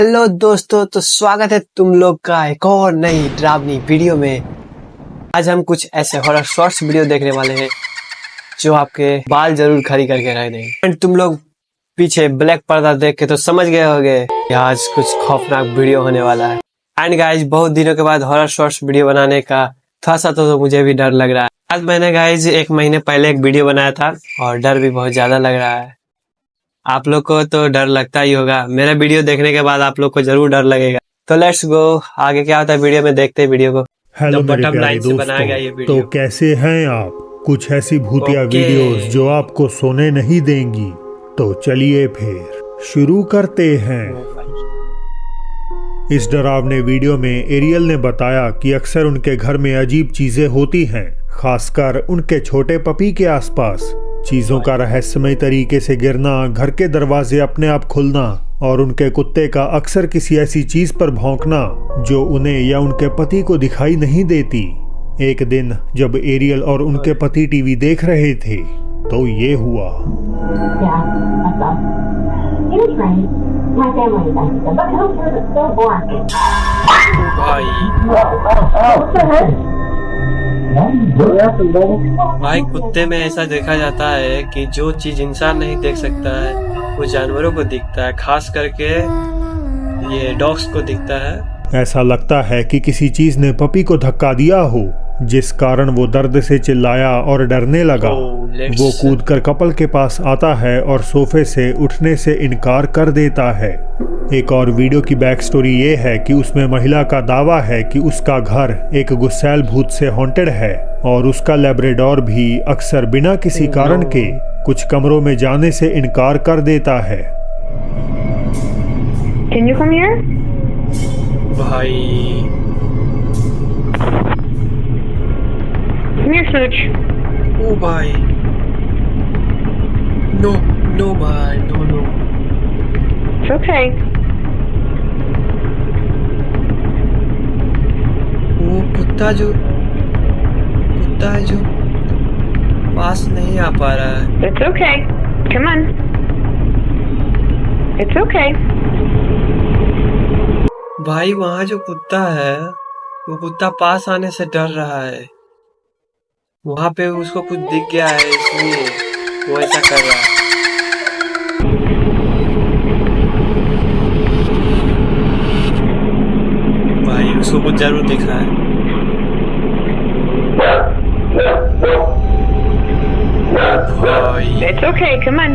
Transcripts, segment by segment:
Hello दोस्तों, तो स्वागत है तुम लोग का एक और नई डरावनी वीडियो में। आज हम कुछ ऐसे हॉरर शॉर्ट्स वीडियो देखने वाले हैं जो आपके बाल जरूर खड़ी करके रख देंगे। एंड तुम लोग पीछे ब्लैक पर्दा देख के तो समझ गए होंगे कि आज कुछ खौफनाक वीडियो होने वाला है। एंड गाइज, बहुत दिनों के बाद हॉरर शॉर्ट्स वीडियो बनाने का थोड़ा सा तो मुझे भी डर लग रहा है। आज मैंने गाइज 1 महीने पहले एक वीडियो बनाया था और डर भी बहुत ज्यादा लग रहा है। आप लोग को तो डर लगता ही होगा, मेरा वीडियो देखने के बाद आप लोग को जरूर डर लगेगा। तो लेट्स गो, आगे क्या होता है वीडियो में देखते हैं वीडियो को। हेलो मेरे बॉटम प्यारे लाइन से बनाया गया ये दोस्तों, वीडियो। तो कैसे हैं आप? कुछ ऐसी भूतिया ओके। वीडियोस जो आपको सोने नहीं देंगी। तो चलिए फिर शुरू करते हैं। इस डरावने वीडियो में एरियल ने बताया कि अक्सर उनके घर में अजीब चीजें होती हैं, खासकर उनके छोटे पपी के आसपास। चीजों का रहस्यमय तरीके से गिरना, घर के दरवाजे अपने आप खुलना और उनके कुत्ते का अक्सर किसी ऐसी चीज पर भौंकना जो उन्हें या उनके पति को दिखाई नहीं देती। एक दिन जब एरियल और उनके पति टीवी देख रहे थे तो ये हुआ। भाई, कुत्ते में ऐसा देखा जाता है कि जो चीज इंसान नहीं देख सकता है वो जानवरों को दिखता है, खास करके ये डॉग्स को दिखता है। ऐसा लगता है कि किसी चीज ने पपी को धक्का दिया हो, जिस कारण वो दर्द से चिल्लाया और डरने लगा। वो कूदकर कपल के पास आता है और सोफे से उठने से इनकार कर देता है। एक और वीडियो की बैक स्टोरी ये है कि उसमें महिला का दावा है कि उसका घर एक गुस्सैल भूत से हॉन्टेड है और उसका लैब्राडोर भी अक्सर बिना किसी कारण के कुछ कमरों में जाने से इनकार कर देता है। Can you come here? भाई Come here, Smooch. ओ भाई, नो नो भाई, नो। It's okay. वो कुत्ता है जो पास नहीं आ पा रहा है। It's okay. Come on. It's okay. भाई, वहाँ जो कुत्ता है वो कुत्ता पास आने से डर रहा है। वहाँ पे उसको कुछ दिख गया है, इसलिए वो ऐसा कर रहा है। भाई, उसको कुछ जरूर दिख रहा है। भाई, It's okay. Come on.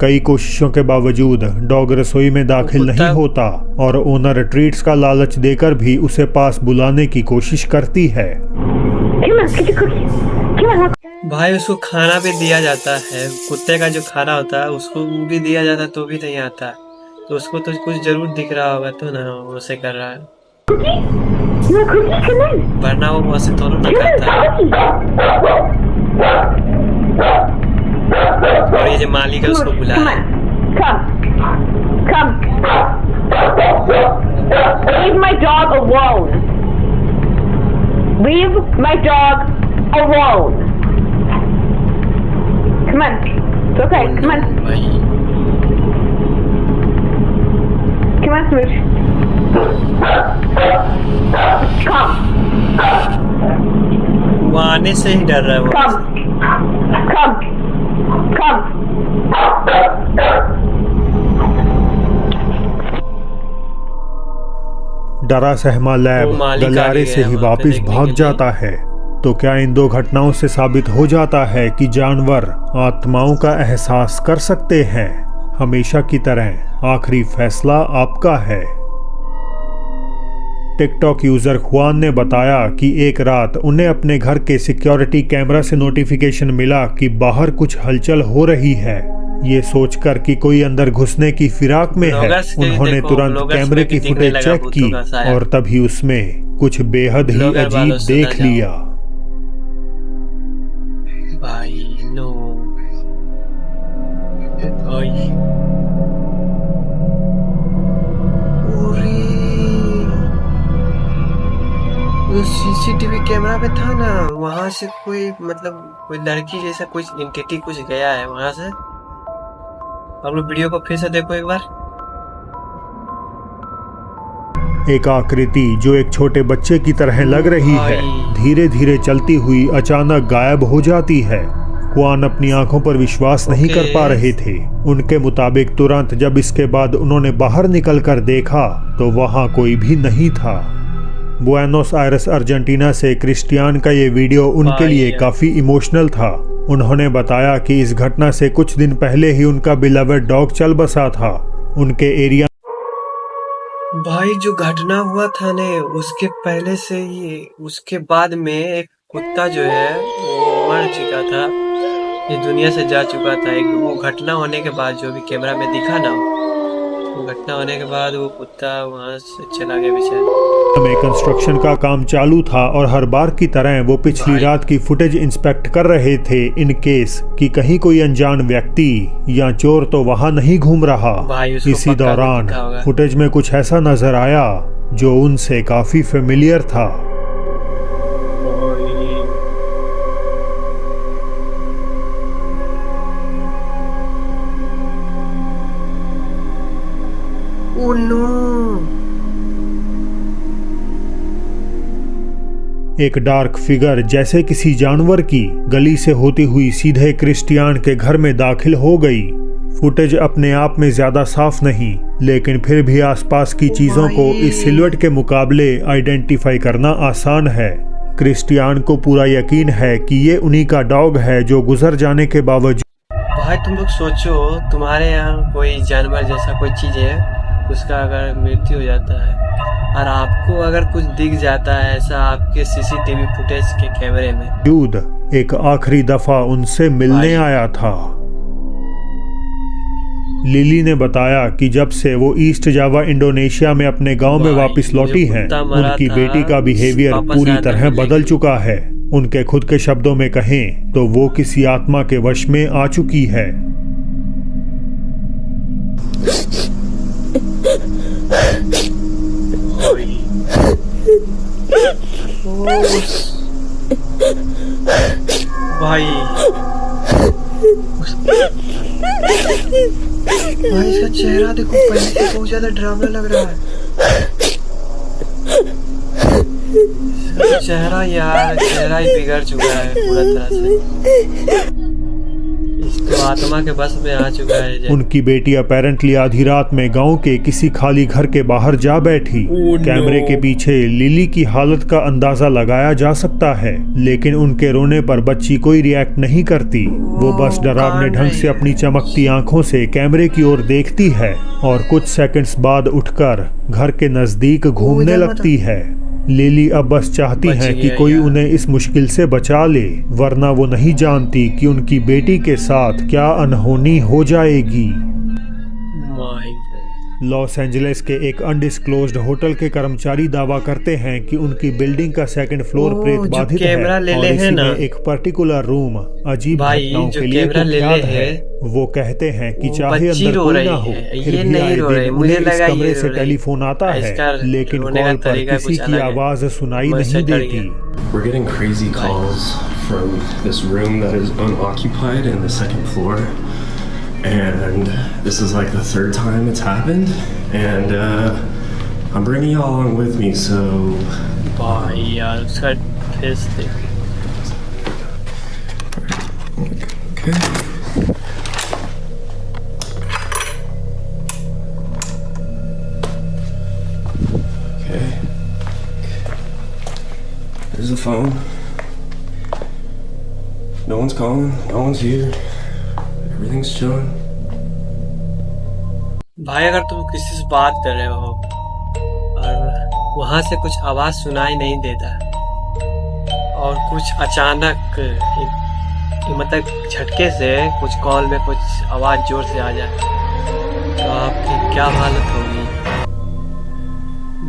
कई कोशिशों के बावजूद डॉग रसोई में दाखिल नहीं होता और ओनर ट्रीट्स का लालच देकर भी उसे पास बुलाने की कोशिश करती है। Come on. Get your cookie. Come on. भाई, उसको खाना भी दिया जाता है। कुत्ते का जो खाना होता है उसको भी दिया जाता है तो भी नहीं आता। तो उसको तो कुछ जरूर दिख रहा होगा, तो ना वो उसे कर रहा है। Cookie? You want cookie? Come on. वरना वो वैसे थोड़ा ना Come करता है। on, और ये जो मालिक है उसको Come बुलाया। on. Come. Leave my dog alone. Leave my dog alone. Come on. It's okay. Come on. भाई, Come on, Smooch. Come. वो आने से ही डर रहा है वो। Come. Come. डरा सहमा लैब वो मालिक गलियारे आगे से गया ही वहाँ पे वापस देखने भाग के लिए। जाता है। तो क्या इन दो घटनाओं से साबित हो जाता है कि जानवर आत्माओं का एहसास कर सकते हैं? हमेशा की तरह आखिरी फैसला आपका है। टिकटॉक यूजर खुआन ने बताया कि एक रात उन्हें अपने घर के सिक्योरिटी कैमरा से नोटिफिकेशन मिला कि बाहर कुछ हलचल हो रही है। ये सोचकर कि कोई अंदर घुसने की फिराक में है, ब्लॉगर्स के उन्होंने देखो, तुरंत ब्लॉगर्स कैमरे में की भी दिखने फुटेज लगा चेक भूतों की का साया। और तभी उसमें कुछ बेहद ही ब्लॉगर अजीब वालों से देख ना जाओ। लिया। भाई, नो भाई, सीसीटीवी कैमरा पे था ना, वहां से कोई मतलब कोई लड़की जैसा कुछ एंटिटी कुछ गया है वहां से। आप लोग वीडियो को फिर से देखो एक बार। एक आकृति जो एक छोटे बच्चे की तरह लग रही है धीरे धीरे चलती हुई अचानक गायब हो जाती है। क्वान अपनी आंखों पर विश्वास नहीं कर पा रहे थे। उनके मुताबिक तुरंत जब इसके बाद उन्होंने बाहर निकलकर देखा तो वहां कोई भी नहीं था। बुएनोस आयरेस अर्जेंटीना से क्रिस्टियान का ये वीडियो उनके लिए काफी इमोशनल था। उन्होंने बताया कि इस घटना से कुछ दिन पहले ही उनका बिलवेड डॉग चल बसा था। उनके एरिया भाई जो घटना हुआ था ने उसके पहले से ही उसके बाद में एक कुत्ता जो है वो मर चुका था, ये दुनिया से जा चुका था। एक वो घटना होने के बाद जो भी कैमरा में दिखा ना, वो घटना होने के बाद वो कुत्ता वहां से चला गया बेचारा। में कंस्ट्रक्शन का काम चालू था और हर बार की तरह वो पिछली रात की फुटेज इंस्पेक्ट कर रहे थे इन केस कि कहीं कोई अनजान व्यक्ति या चोर तो वहां नहीं घूम रहा। इसी दौरान फुटेज में कुछ ऐसा नजर आया जो उनसे काफी फेमिलियर था। Oh no! एक डार्क फिगर जैसे किसी जानवर की गली से होती हुई सीधे क्रिस्टियान के घर में दाखिल हो गई। फुटेज अपने आप में ज्यादा साफ नहीं, लेकिन फिर भी आसपास की चीजों को इस सिलुएट के मुकाबले आइडेंटिफाई करना आसान है। क्रिस्टियान को पूरा यकीन है कि ये उन्हीं का डॉग है जो गुजर जाने के बावजूद। भाई तुम लोग सोचो, तुम्हारे यहाँ कोई जानवर जैसा कोई चीज है, उसका अगर मृत्यु हो जाता है और आपको अगर कुछ दिख जाता है ऐसा आपके सीसीटीवी फुटेज के कैमरे में। एक आखिरी दफा उनसे मिलने आया था। लिली ने बताया कि जब से वो ईस्ट जावा इंडोनेशिया में अपने गांव में वापस लौटी हैं, उनकी बेटी का बिहेवियर पूरी तरह बदल चुका है। उनके खुद के शब्दों में कहें तो वो किसी आत्मा के वश में आ चुकी है। भाई इसका चेहरा देखो, पहले से बहुत ज्यादा डरावना लग रहा है। चेहरा ही बिगड़ चुका है पूरा तरह से, इसको आत्मा के बस में आ चुका है। उनकी बेटी अपेरेंटली आधी रात में गांव के किसी खाली घर के बाहर जा बैठी। कैमरे के पीछे लिली की हालत का अंदाजा लगाया जा सकता है, लेकिन उनके रोने पर बच्ची कोई रिएक्ट नहीं करती। वो बस डरावने ढंग से अपनी चमकती आंखों से कैमरे की ओर देखती है और कुछ सेकंड्स बाद उठकर घर के नजदीक घूमने लगती है। लिली अब बस चाहती हैं कि कोई उन्हें इस मुश्किल से बचा ले, वरना वो नहीं जानती कि उनकी बेटी के साथ क्या अनहोनी हो जाएगी। लॉस एंजलिस के एक अनडिस्क्लोज्ड होटल के कर्मचारी दावा करते हैं कि उनकी बिल्डिंग का सेकंड फ्लोर प्रेत बाधित है और इसी में एक पर्टिकुलर रूम अजीब घटनाओं के लिए कुख्यात है। वो कहते हैं कि चाहे अंदर कोई ना हो, फिर भी आए दिन उन्हें इस कमरे से टेलीफोन आता है, लेकिन कॉल पर किसी की आवाज सुनाई नहीं देती। We're getting crazy calls from this room that is unoccupied in the second floor. And this is like the third time it's happened, and I'm bringing y'all along with me, so... भाई यार उसका face देख। Okay. Okay. There's the phone. No one's calling, no one's here. Everything's chilling. भाई अगर तुम किसी से बात कर रहे हो और वहां से कुछ आवाज सुनाई नहीं देता और कुछ अचानक मतलब झटके से कुछ कॉल में कुछ आवाज जोर से आ जाए तो आपकी क्या हालत होगी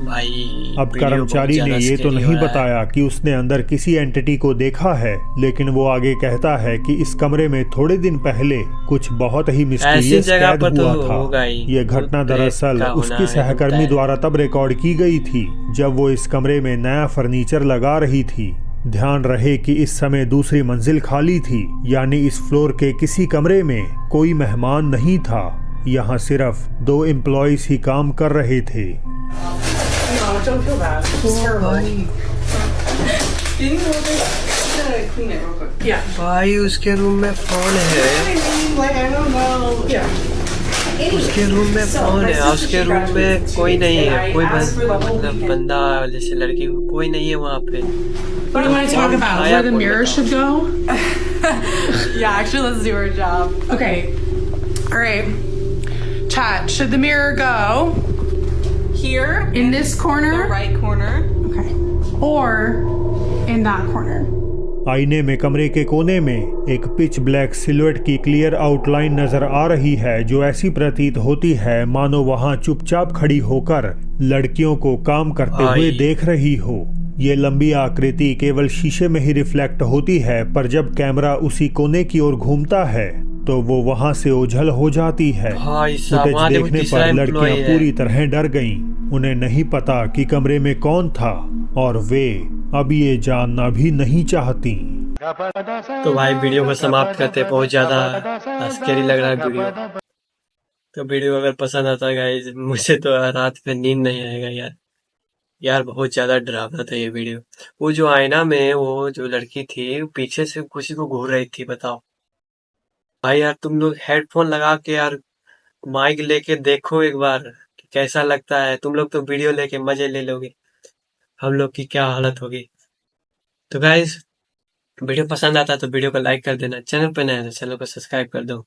भाई। अब कर्मचारी ने ये तो नहीं बताया कि उसने अंदर किसी एंटिटी को देखा है, लेकिन वो आगे कहता है कि इस कमरे में थोड़े दिन पहले कुछ बहुत ही मिस्टीरियस कैद हुआ था। ये घटना दरअसल उसकी सहकर्मी द्वारा तब रिकॉर्ड की गई थी जब वो इस कमरे में नया फर्नीचर लगा रही थी। ध्यान रहे कि इस समय दूसरी मंजिल खाली थी, यानी इस फ्लोर के किसी कमरे में कोई मेहमान नहीं था। यहाँ सिर्फ 2 एम्प्लॉइज ही काम कर रहे थे। No, don't feel bad. It's terrible. Can you hold it? I'm gonna clean it real quick. Yeah. भाई उसके रूम में फोन है, Like, I don't know. Yeah. उसके रूम में फोन है, और उसके रूम में कोई नहीं है, कोई मतलब बंदा जैसे लड़की कोई नहीं है वहाँ पे। What do you want to talk about? Where the mirror should go? Yeah, actually, let's do our job. Okay. All right. Chat. Should the mirror go here in this corner? The right corner. Okay. Or in that corner. आईने में कमरे के कोने में एक pitch black silhouette की clear outline नजर आ रही है, जो ऐसी प्रतीत होती है मानो वहां चुपचाप खड़ी होकर लड़कियों को काम करते हुए देख रही हो। ये लंबी आकृति केवल शीशे में ही रिफ्लेक्ट होती है, पर जब कैमरा उसी कोने की ओर घूमता है तो वो वहां से ओझल हो जाती है। फुटेज देखने पर लड़कियां पूरी तरह डर गईं। उन्हें नहीं पता कि कमरे में कौन था और वे अब ये जानना भी नहीं चाहती। तो भाई वीडियो को समाप्त करते, बहुत ज्यादा स्कैरी लग रहा है वीडियो। तो वीडियो अगर पसंद आता है गाइस, मुझे तो रात में नींद नहीं आएगा यार बहुत ज्यादा डरावना था ये वीडियो। वो जो आईना में वो जो लड़की थी पीछे से किसी को घूर रही थी, बताओ भाई यार। तुम लोग हेडफोन लगा के यार माइक लेके देखो एक बार कि कैसा लगता है। तुम लोग तो वीडियो लेके मजे ले लोगे, हम लोग की क्या हालत होगी। तो गाइस वीडियो पसंद आता है तो वीडियो को लाइक कर देना, चैनल पे नए हैं तो चैनल को सब्सक्राइब कर दो।